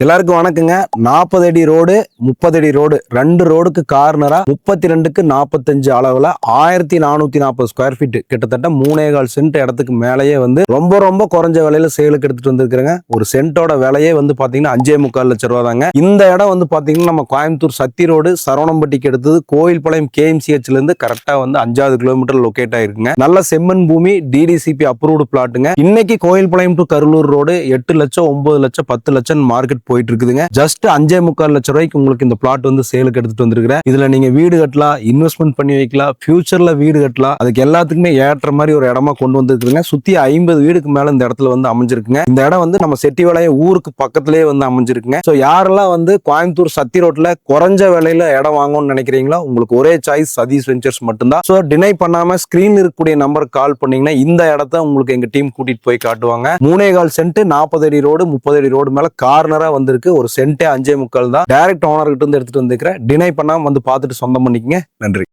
எல்லாருக்கும் வணக்கங்க. 40 அடி ரோடு 30 அடி ரோடு ரெண்டு ரோடுக்கு கார்னரா 32க்கு 45 அளவுல 1440 ஸ்கொயர் ஃபீட் கிட்டத்தட்ட 3.25 சென்ட் இடத்துக்கு மேலேயே வந்து ரொம்ப குறைஞ்ச விலையில சேலுக்கு எடுத்துட்டு வந்திருக்கிறேங்க. ஒரு சென்ட்டோட விலையே வந்து பாத்தீங்கன்னா 5.25 லட்சம் ரூபா தாங்க. இந்த இடம் வந்து பாத்தீங்கன்னா நம்ம கோயம்புத்தூர் சத்தி ரோடு சரவணம்பட்டிக்கு எடுத்தது கோயில்பாளையம் KMCH இருந்து கரெக்டா வந்து 5 கிலோமீட்டர் லொகேட் ஆயிருக்குங்க. நல்ல செம்மண் பூமி DDCP அப்ரூவ்டு பிளாட்டுங்க. இன்னைக்கு கோயில்பாளையம் டு கருளூர் ரோடு 8 லட்சம் 9 லட்சம் 10 லட்சம் மார்க்கெட் போயிட்டு இருக்குதுங்க. ஜஸ்ட் 5.25 லட்சம் ரூபாய்க்கு உங்களுக்கு இந்த பிளாட் வந்து சேலுக்கு எடுத்துட்டு வந்திருக்கிறேன். இதுல நீங்க வீடு கட்டலாம், இன்வெஸ்ட்மெண்ட் பண்ணி வைக்கலாம், ஃபியூச்சர்ல வீடு கட்டலாம். அதுக்கு எல்லாத்துக்குமே ஏற்ற மாதிரி ஒரு இடமா கொண்டு வந்திருக்குங்க. சுத்தி 50 வீடுக்கு மேல இந்த இடத்துல வந்து அமைஞ்சிருக்குங்க. இந்த இடம் வந்து நம்ம செட்டிவாளையம் ஊருக்கு பக்கத்திலேயே வந்து அமைஞ்சிருக்குங்க. சோ யாரெல்லாம் வந்து கோயம்புத்தூர் சத்தி ரோட்ல குறைஞ்ச விலையில இடம் வாங்கணும்னு நினைக்கிறீங்களோ உங்களுக்கு ஒரே சாய்ஸ் சதீஷ் வெஞ்சர்ஸ் மட்டும்தான். சோ டினை பண்ணாம ஸ்கிரீன் இருக்கக்கூடிய நம்பருக்கு கால் பண்ணீங்கன்னா இந்த இடத்த உங்களுக்கு எங்க டீம் கூட்டிட்டு போய் காட்டுவாங்க. 3.25 சென்ட் 40 அடி ரோடு 30 அடி ரோடு மேல கார்னரா வந்திருக்கு. ஒரு சென்ட்டே 5.25 தான். டைரக்ட் ஓனர் கிட்ட இருந்து எடுத்துட்டு வந்துக்கிறேன். டினை பண்ணாம வந்து பார்த்துட்டு சொந்தம் பண்ணிக்கங்க. நன்றி.